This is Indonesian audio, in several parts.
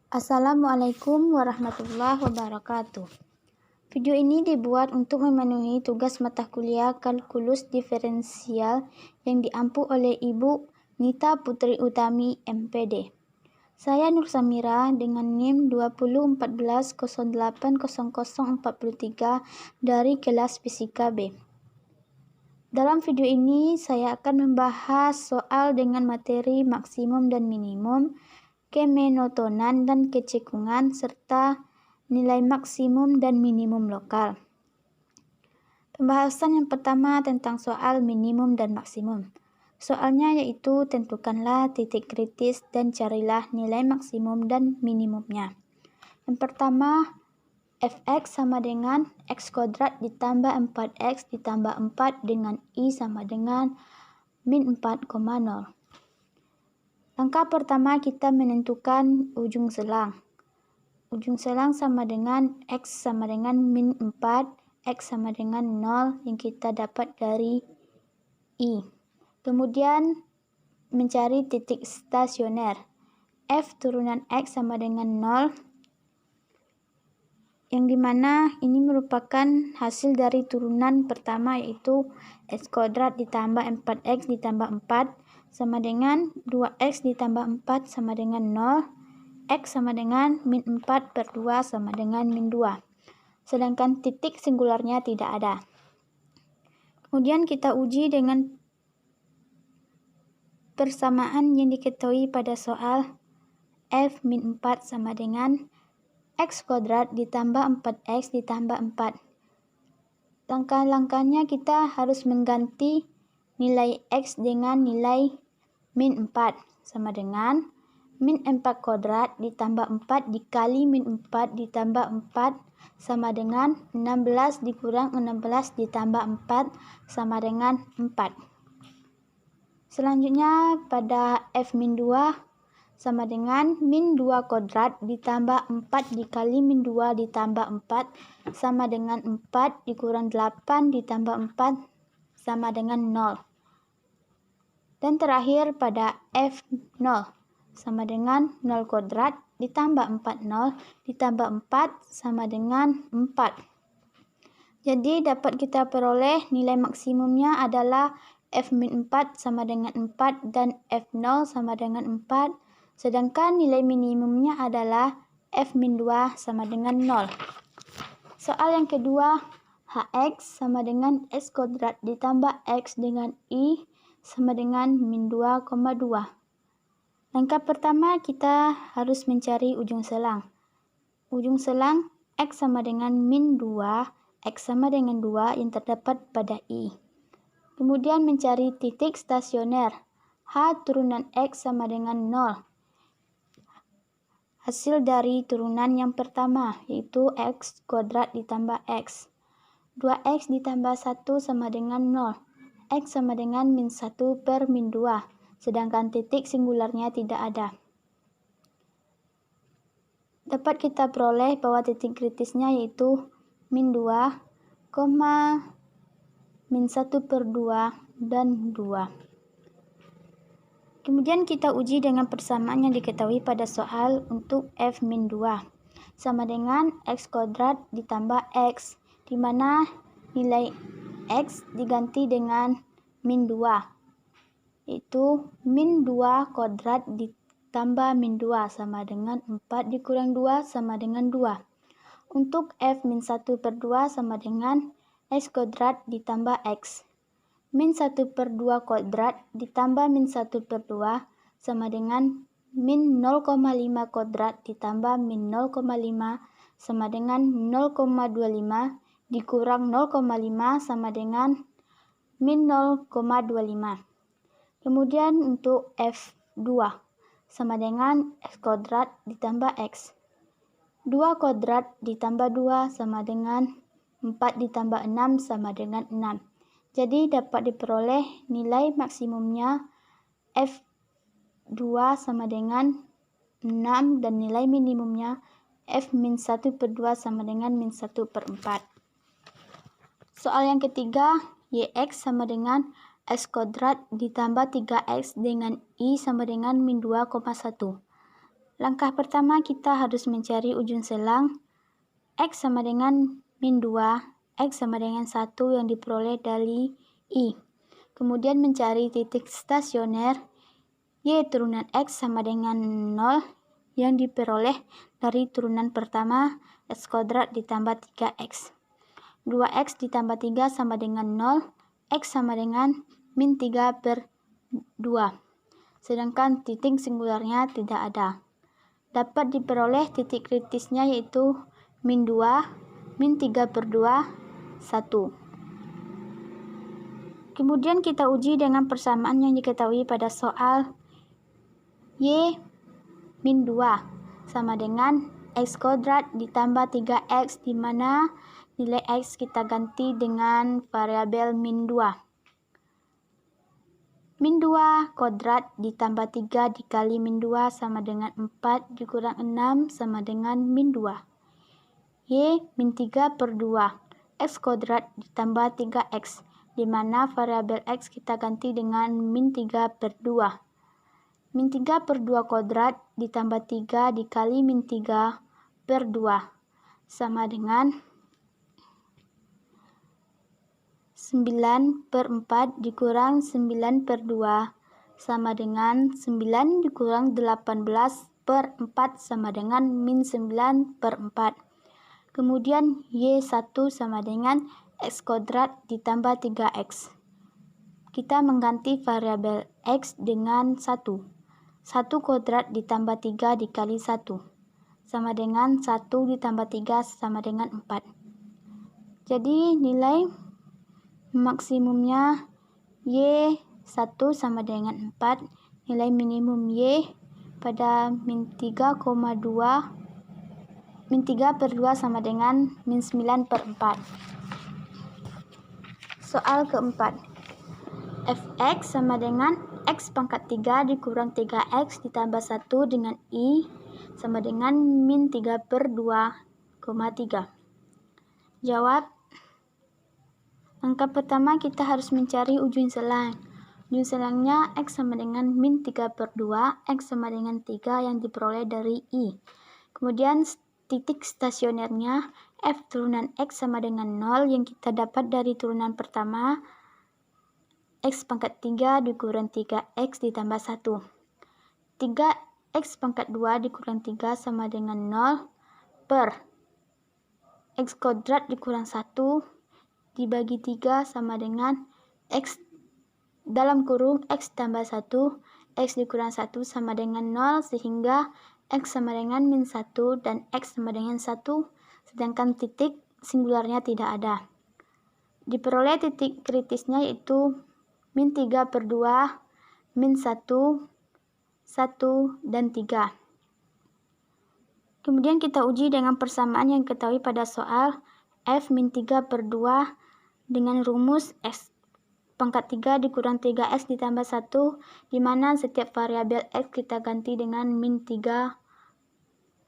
Assalamualaikum warahmatullahi wabarakatuh. Video ini dibuat untuk memenuhi tugas mata kuliah kalkulus diferensial yang diampu oleh Ibu Nita Putri Utami, MPD. Saya Nur Samira dengan NIM 2014080043 dari kelas Fisika B. Dalam video ini saya akan membahas soal dengan materi maksimum dan minimum, kemenotonan dan kecekungan, serta nilai maksimum dan minimum lokal. Pembahasan yang pertama tentang soal minimum dan maksimum. Soalnya yaitu tentukanlah titik kritis dan carilah nilai maksimum dan minimumnya. Yang pertama, fx sama dengan x kuadrat ditambah 4x ditambah 4 dengan i sama dengan min 4,0. Langkah pertama kita menentukan ujung selang. Ujung selang sama dengan x sama dengan min 4, x sama dengan 0 yang kita dapat dari i. Kemudian mencari titik stasioner. F turunan x sama dengan 0, yang dimana ini merupakan hasil dari turunan pertama yaitu x kuadrat ditambah 4x ditambah 4 sama dengan 2x ditambah 4 sama dengan 0, x sama dengan min 4 per 2 sama dengan min 2. Sedangkan titik singularnya tidak ada. Kemudian kita uji dengan persamaan yang diketahui pada soal f min 4 sama dengan x kuadrat ditambah 4x ditambah 4. Langkah-langkahnya kita harus mengganti nilai x dengan nilai min 4 sama dengan min 4 kuadrat ditambah 4 dikali min 4 ditambah 4 sama dengan 16 dikurang 16 ditambah 4 sama dengan 4. Selanjutnya pada f min 2 sama dengan min 2 kuadrat ditambah 4 dikali min 2 ditambah 4 sama dengan 4 dikurang 8 ditambah 4 sama dengan 0. Dan terakhir pada f0 sama dengan 0 kuadrat ditambah 40 ditambah 4 sama dengan 4. Jadi dapat kita peroleh nilai maksimumnya adalah f min 4 sama dengan 4 dan f0 sama dengan 4. Sedangkan nilai minimumnya adalah f min 2 sama dengan 0. Soal yang kedua, hx sama dengan x kuadrat ditambah x dengan i sama dengan min 2,2. Langkah pertama kita harus mencari ujung selang. Ujung selang x sama dengan min 2, x sama dengan 2 yang terdapat pada i. Kemudian mencari titik stasioner. H turunan x sama dengan 0. Hasil dari turunan yang pertama yaitu x kuadrat ditambah x. 2x ditambah 1 sama dengan 0. X sama dengan min 1 per min 2. Sedangkan titik singularnya tidak ada. Dapat kita peroleh bahwa titik kritisnya yaitu min 2, min 1 per 2 dan 2. Kemudian kita uji dengan persamaan yang diketahui pada soal untuk f min 2 sama dengan x kuadrat ditambah x, di mana nilai x diganti dengan min 2, yaitu min 2 kuadrat ditambah min 2 sama dengan 4 dikurang 2 sama dengan 2. Untuk f min 1 per 2 sama dengan x kuadrat ditambah x. Min 1 per 2 kuadrat ditambah min 1 per 2 sama dengan min 0,5 kuadrat ditambah min 0,5 sama dengan 0,25 dikurang 0,5 sama dengan min 0,25. Kemudian untuk f2 sama dengan x kuadrat ditambah x. 2 kuadrat ditambah 2 sama dengan 4 ditambah 6 sama dengan 6. Jadi dapat diperoleh nilai maksimumnya f2 sama dengan 6 dan nilai minimumnya f min 1 per 2 sama dengan min 1 per 4. Soal yang ketiga, yx sama dengan x kuadrat ditambah 3x dengan i sama dengan min 2,1. Langkah pertama kita harus mencari ujung selang X sama dengan min 2, X sama dengan 1 yang diperoleh dari I. Kemudian mencari titik stasioner Y turunan X sama dengan 0 yang diperoleh dari turunan pertama X kuadrat ditambah 3X. 2X ditambah 3 sama dengan 0, X sama dengan min 3 per 2. Sedangkan titik singularnya tidak ada. Dapat diperoleh titik kritisnya yaitu min 2, min 3 per 2, 1. Kemudian kita uji dengan persamaan yang diketahui pada soal Y min 2 sama dengan X kuadrat ditambah 3X, di mana nilai X kita ganti dengan variabel min 2. Min 2 kuadrat ditambah 3 dikali min 2 sama dengan 4 dikurang 6 sama dengan min 2. Y min 3 per 2. X kuadrat ditambah 3X, di mana variabel X kita ganti dengan min 3 per 2. Min 3 per 2 kuadrat ditambah 3 dikali min 3 per 2 sama dengan 9 per 4 dikurang 9 per 2 sama dengan 9 dikurang 18 per 4 sama dengan min 9 per 4. Kemudian Y1 sama dengan X kuadrat ditambah 3X. Kita mengganti variabel X dengan 1. 1 kuadrat ditambah 3 dikali 1 sama dengan 1 ditambah 3 sama dengan 4. Jadi nilai maksimumnya Y1 sama dengan 4, nilai minimum Y pada min 3 per 2 sama dengan min 9 per 4. Soal keempat, Fx sama dengan X pangkat 3 dikurang 3X ditambah 1 dengan I sama dengan min 3 per 2,3. Jawab. Langkah pertama kita harus mencari ujung selang. Ujung selangnya X sama dengan min 3 per 2, X sama dengan 3 yang diperoleh dari I. Kemudian titik stasionernya F turunan X sama dengan 0 yang kita dapat dari turunan pertama X pangkat 3 dikurang 3X ditambah 1. 3X pangkat 2 dikurang 3 sama dengan 0 per X kuadrat dikurang 1 dibagi 3 sama dengan X dalam kurung X tambah 1, X dikurang 1 sama dengan 0, sehingga X sama dengan min 1 dan X sama dengan 1, sedangkan titik singularnya tidak ada. Diperoleh titik kritisnya yaitu min 3 per 2, min 1, 1, dan 3. Kemudian kita uji dengan persamaan yang diketahui pada soal F min 3 per 2 dengan rumus X pangkat 3 dikurang 3X ditambah 1, di mana setiap variabel X kita ganti dengan min 3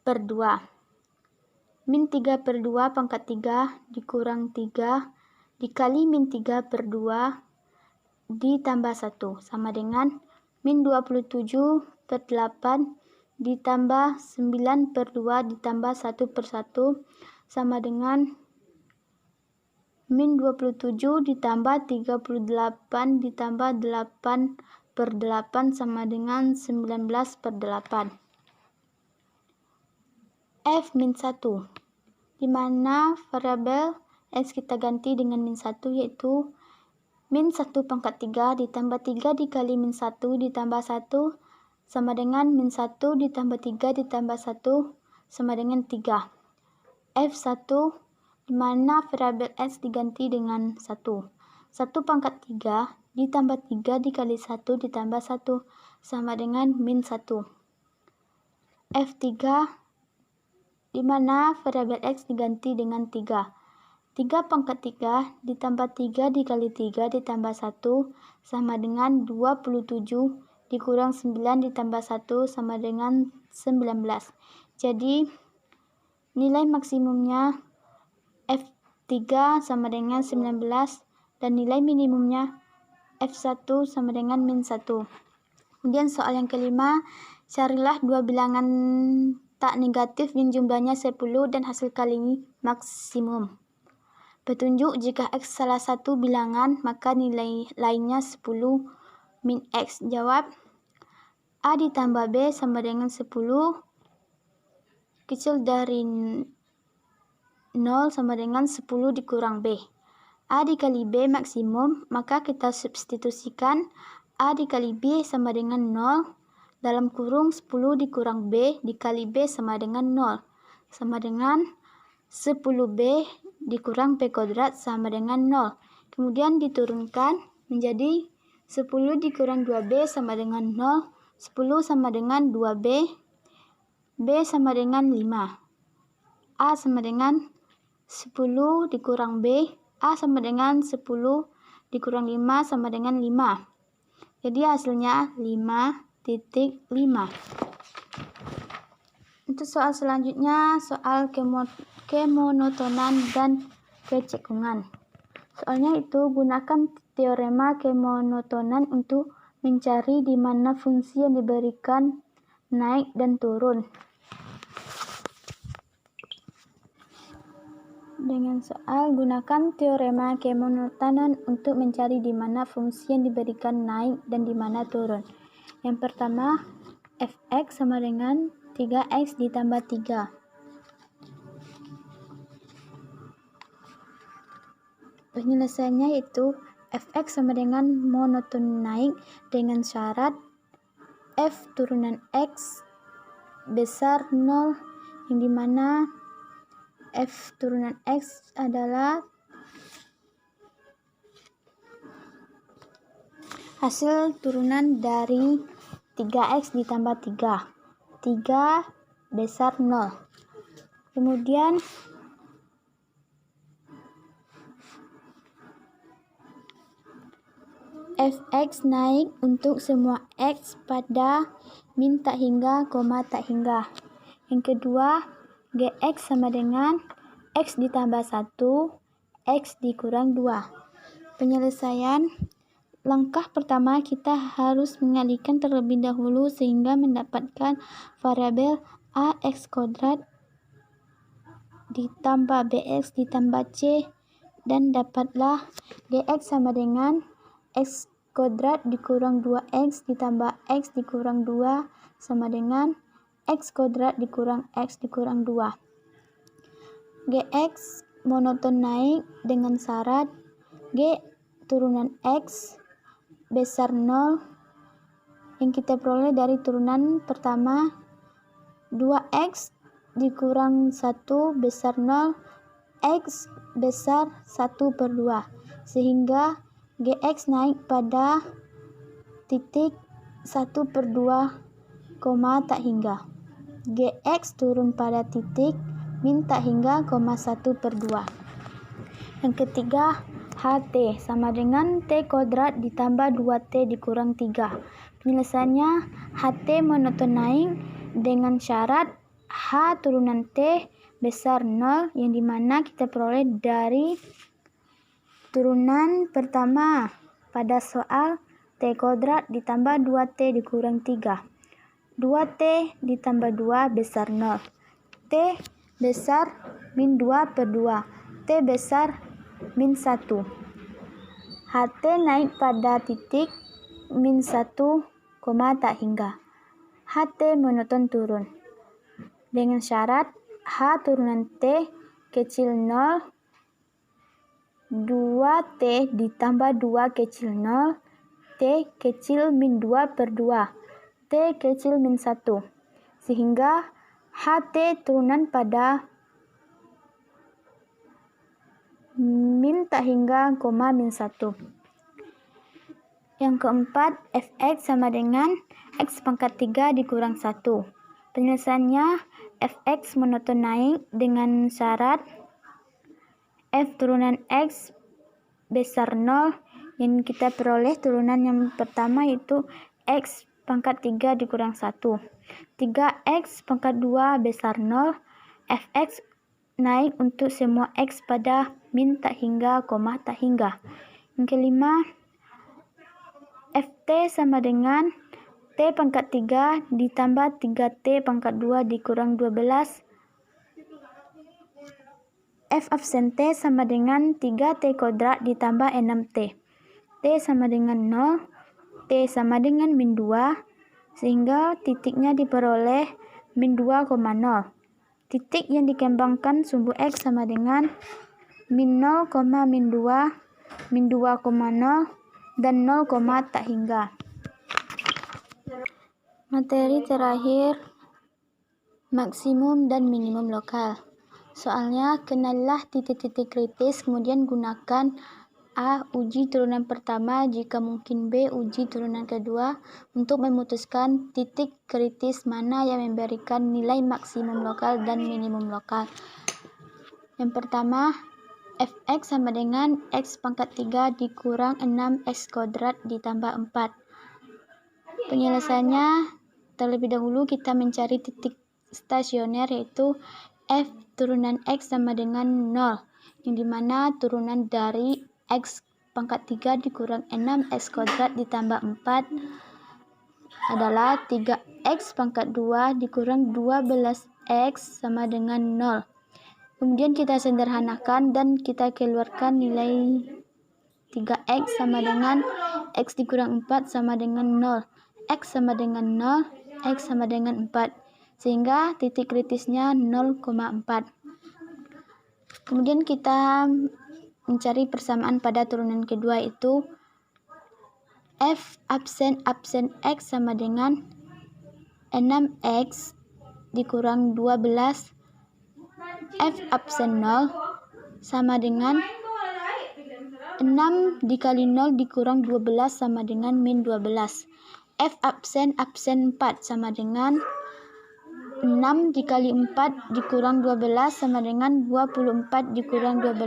per 2. Min 3 per 2 pangkat 3 dikurang 3 dikali min 3 per 2 ditambah 1 sama dengan min 27 per 8 ditambah 9 per 2 ditambah 1 per 1 sama dengan min 27 ditambah 38 ditambah 8 per 8 sama dengan 19 per 8. F min 1, di mana variabel X kita ganti dengan min 1 yaitu min 1 pangkat 3 ditambah 3 dikali min 1 ditambah 1 sama dengan min 1 ditambah 3 ditambah 1 sama dengan 3. F1, di mana variabel X diganti dengan 1. 1 pangkat 3 ditambah 3 dikali 1 ditambah 1 sama dengan min 1. F3, di mana variabel X diganti dengan 3. 3 pangkat 3 ditambah 3 dikali 3 ditambah 1 sama dengan 27 dikurang 9 ditambah 1 sama dengan 19. Jadi nilai maksimumnya F3 sama dengan 19 dan nilai minimumnya F1 sama dengan min 1. Kemudian soal yang kelima, Carilah dua bilangan tak negatif yang jumlahnya 10 dan hasil kali maksimum. Petunjuk: jika X salah satu bilangan, maka nilai lainnya 10 min X. Jawab: A ditambah B sama dengan 10 kecil dari 0 sama dengan 10 dikurang B. A dikali B maksimum, maka kita substitusikan A dikali B sama dengan 0 dalam kurung 10 dikurang B dikali B sama dengan 0 sama dengan 10B dikurang B kuadrat sama dengan 0. Kemudian diturunkan menjadi 10 dikurang 2B sama dengan 0, 10 sama dengan 2B, B sama dengan 5. A sama dengan 10 dikurang B, A sama dengan 10 dikurang 5 sama dengan 5. Jadi hasilnya 5,5. Untuk soal selanjutnya, soal kemonotonan dan kecekungan. Soalnya itu, gunakan teorema kemonotonan untuk mencari di mana fungsi yang diberikan naik dan turun. Dengan soal, gunakan teorema kemonotonan untuk mencari di mana fungsi yang diberikan naik dan di mana turun. Yang pertama, fx sama dengan 3x ditambah 3. Penyelesaiannya itu fx sama dengan monoton naik dengan syarat f turunan x besar 0, yang dimana f turunan x adalah hasil turunan dari 3x ditambah 3. 3 besar 0. Kemudian fx naik untuk semua x pada min tak hingga, koma tak hingga. Yang kedua, gx sama dengan x ditambah 1, x dikurang 2. Penyelesaian: langkah pertama, kita harus mengalihkan terlebih dahulu sehingga mendapatkan variabel ax kuadrat ditambah bx ditambah c, dan dapatlah gx sama dengan x kuadrat dikurang 2x ditambah x dikurang 2 sama dengan x kuadrat dikurang x dikurang 2. Gx monoton naik dengan syarat g turunan x besar 0 yang kita peroleh dari turunan pertama 2x dikurang 1 besar 0, x besar 1/2, sehingga gx naik pada titik 1/2, koma tak hingga. Gx turun pada titik min tak hingga, koma 1/2. Yang ketiga, ht sama dengan t kuadrat ditambah 2t dikurang 3. Penyelesaiannya, ht monoton naik dengan syarat h turunan t besar 0, yang dimana kita peroleh dari turunan pertama pada soal t kuadrat ditambah 2t dikurang 3. 2t ditambah 2 besar 0. T besar min 2/2. T besar min 1. ht naik pada titik min 1, koma tak hingga. ht monoton turun dengan syarat h turunan t kecil 0, 2t ditambah 2 kecil 0, t kecil min 2/2, t kecil min 1, sehingga ht turunan pada min tak hingga, koma min 1. Yang keempat, fx sama dengan x pangkat 3 dikurang 1. Penyelesaiannya, fx monoton naik dengan syarat f turunan x besar 0, yang kita peroleh turunan yang pertama yaitu x pangkat 3 dikurang 1. 3x pangkat 2 besar 0. Fx naik untuk semua x pada min tak hingga, koma tak hingga. Yang kelima, ft sama dengan T pangkat 3 ditambah 3T pangkat 2 dikurang 12. F absen T sama dengan 3T kuadrat ditambah 6T. T sama dengan 0, T sama dengan min 2, sehingga titiknya diperoleh min 2,0. Titik yang dikembangkan sumbu X sama dengan min 0, min 2, min 2,0, dan 0, tak hingga. Materi terakhir, maksimum dan minimum lokal. Soalnya, kenalilah titik-titik kritis, kemudian gunakan A. Uji turunan pertama, jika mungkin B. Uji turunan kedua, untuk memutuskan titik kritis mana yang memberikan nilai maksimum lokal dan minimum lokal. Yang pertama, Fx sama dengan X pangkat 3 dikurang 6X kuadrat ditambah 4. Penyelesaiannya, terlebih dahulu kita mencari titik stasioner, yaitu F turunan X sama dengan 0, yang dimana turunan dari X pangkat 3 dikurang 6X kuadrat ditambah 4 adalah 3X pangkat 2 dikurang 12X sama dengan 0. Kemudian kita sederhanakan dan kita keluarkan nilai 3X sama dengan X dikurang 4 sama dengan 0. X sama dengan 0, X sama dengan 4. Sehingga titik kritisnya 0,4. Kemudian kita mencari persamaan pada turunan kedua, yaitu F absen X sama dengan 6X dikurang 12. F absen 0 sama dengan 6 dikali 0 dikurang 12 sama dengan min 12. F absen 4 sama dengan 6 dikali 4 dikurang 12 sama dengan 24 dikurang 12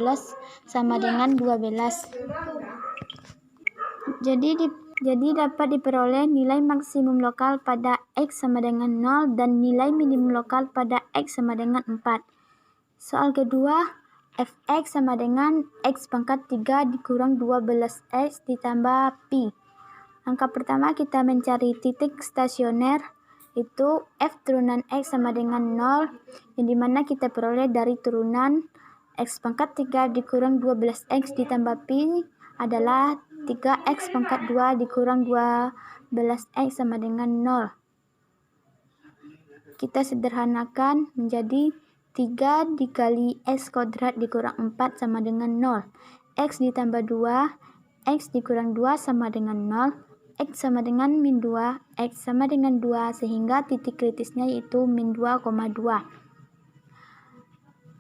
sama dengan 12. Jadi dapat diperoleh nilai maksimum lokal pada X sama dengan 0 dan nilai minimum lokal pada X sama dengan 4. Soal kedua, Fx sama dengan X pangkat 3 dikurang 12X ditambah pi. Langkah pertama kita mencari titik stasioner, itu F turunan X sama dengan 0, yang dimana kita peroleh dari turunan X pangkat 3 dikurang 12X ditambah pi adalah 3X pangkat 2 dikurang 12X sama dengan 0. Kita sederhanakan menjadi 3 dikali X kuadrat dikurang 4 sama dengan 0. X ditambah 2, X dikurang 2 sama dengan 0. X sama dengan min 2, X sama dengan 2, sehingga titik kritisnya yaitu min 2,2.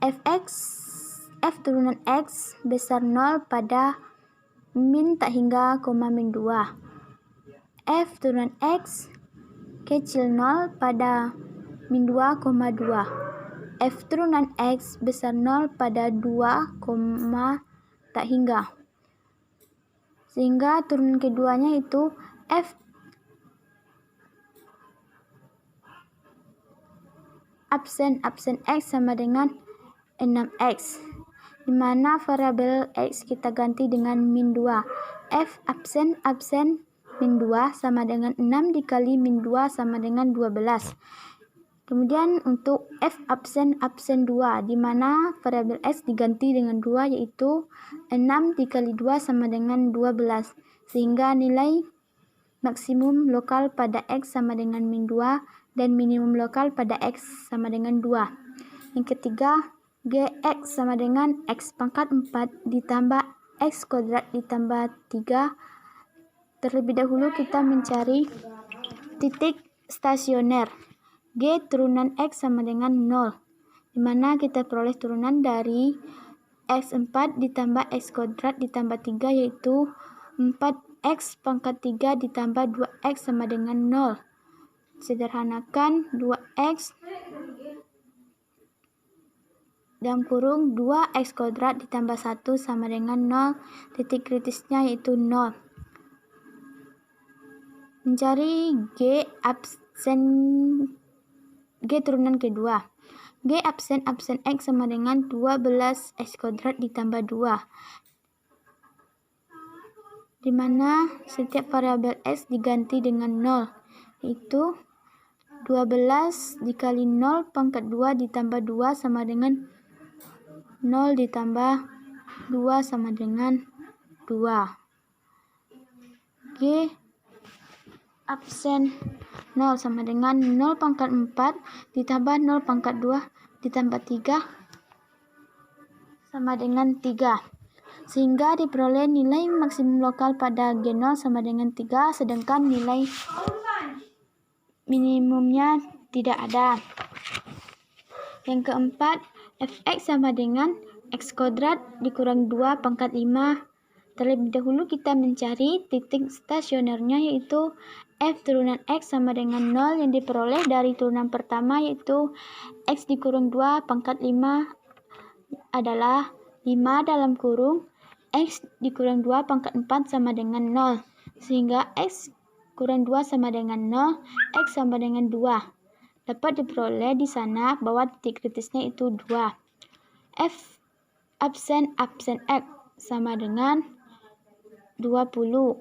F turunan X besar 0 pada min tak hingga, min 2. F turunan X kecil 0 pada min 2,2. F turunan X besar 0 pada 2, tak hingga. Sehingga turunan keduanya itu F absen X sama dengan 6X, di mana variabel X kita ganti dengan min 2. F absen min 2 sama dengan 6 dikali min 2 sama dengan 12. Kemudian untuk F absen 2, di mana variabel X diganti dengan 2, yaitu 6 dikali 2 sama dengan 12. Sehingga nilai maksimum lokal pada X sama dengan min 2 dan minimum lokal pada X sama dengan 2. Yang ketiga, Gx sama dengan X pangkat 4 ditambah X kuadrat ditambah 3. Terlebih dahulu kita mencari titik stasioner. G turunan X sama dengan 0, di mana kita peroleh turunan dari X4 ditambah X kuadrat ditambah 3, yaitu 4X pangkat 3 ditambah 2X sama dengan 0. Sederhanakan 2X dalam kurung 2X kuadrat ditambah 1 sama dengan 0. Titik kritisnya yaitu 0. Mencari G turunan kedua. G absen X sama dengan 12X kuadrat ditambah 2, di mana setiap variabel X diganti dengan 0. yaitu 12 dikali 0 pangkat 2 ditambah 2 sama dengan 0 ditambah 2 sama dengan 2. G absen 0 sama dengan 0 pangkat 4 ditambah 0 pangkat 2 ditambah 3 sama dengan 3. Sehingga diperoleh nilai maksimum lokal pada G0 sama dengan 3, sedangkan nilai minimumnya tidak ada. Yang keempat, fx sama dengan x kuadrat dikurang 2 pangkat 5. Terlebih dahulu kita mencari titik stasionernya, yaitu f turunan x sama dengan 0 yang diperoleh dari turunan pertama, yaitu x dikurang 2 pangkat 5 adalah 5 dalam kurung x dikurang 2 pangkat 4 sama dengan 0. Sehingga x kurang 2 sama dengan 0, x sama dengan 2. Dapat diperoleh di sana bahwa titik kritisnya itu 2. F absen x sama dengan 20.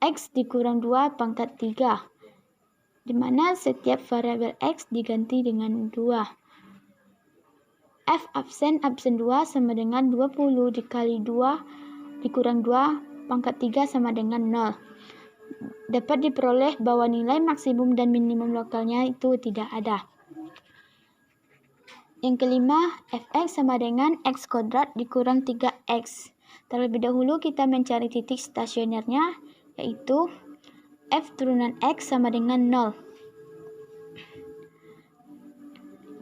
X dikurang 2 pangkat 3, di mana setiap variabel x diganti dengan 2. F absen 2 sama dengan 20 dikali 2 dikurang 2 pangkat 3 sama dengan 0. Dapat diperoleh bahwa nilai maksimum dan minimum lokalnya itu tidak ada. Yang kelima, fx sama dengan x kuadrat dikurang 3x. Terlebih dahulu kita mencari titik stasionernya, yaitu f turunan x sama dengan 0.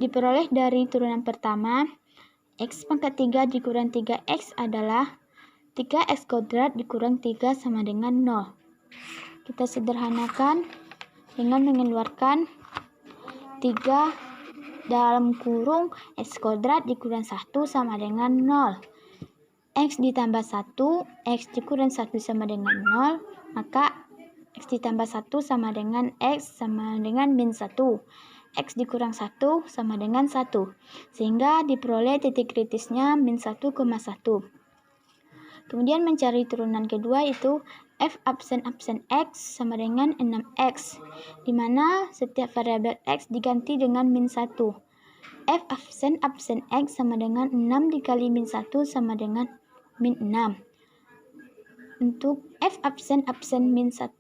Diperoleh dari turunan pertama, x pangkat 3 dikurang 3x adalah 3x kuadrat dikurang 3 sama dengan 0. Kita sederhanakan dengan mengeluarkan 3 dalam kurung x kuadrat dikurang 1 sama dengan 0. X ditambah 1, x dikurang 1 sama dengan 0, maka x ditambah 1 sama dengan x sama dengan min 1. X dikurang 1 sama dengan 1. Sehingga diperoleh titik kritisnya min 1,1. Kemudian mencari turunan kedua, itu f absen x sama dengan 6x, di mana setiap variabel x diganti dengan min 1. F absen x sama dengan 6 dikali min 1 sama dengan min 6. Untuk f absen min 1,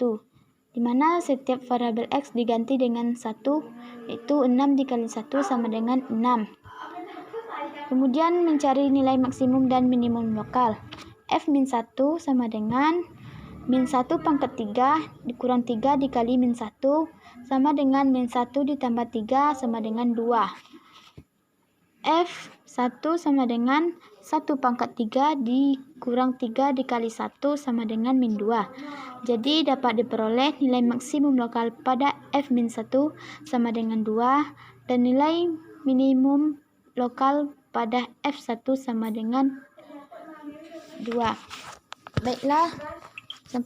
di mana setiap variabel x diganti dengan 1, yaitu 6 dikali 1 sama dengan 6. Kemudian mencari nilai maksimum dan minimum lokal. F min 1 sama dengan min 1 pangkat 3 dikurang 3 dikali min 1 sama dengan min 1 ditambah 3 sama dengan 2. F1 sama dengan 1 pangkat 3 dikurang 3 dikali 1 sama dengan min 2. Jadi dapat diperoleh nilai maksimum lokal pada F min 1 sama dengan 2 dan nilai minimum lokal pada F1 sama dengan 2. Baiklah, sampai di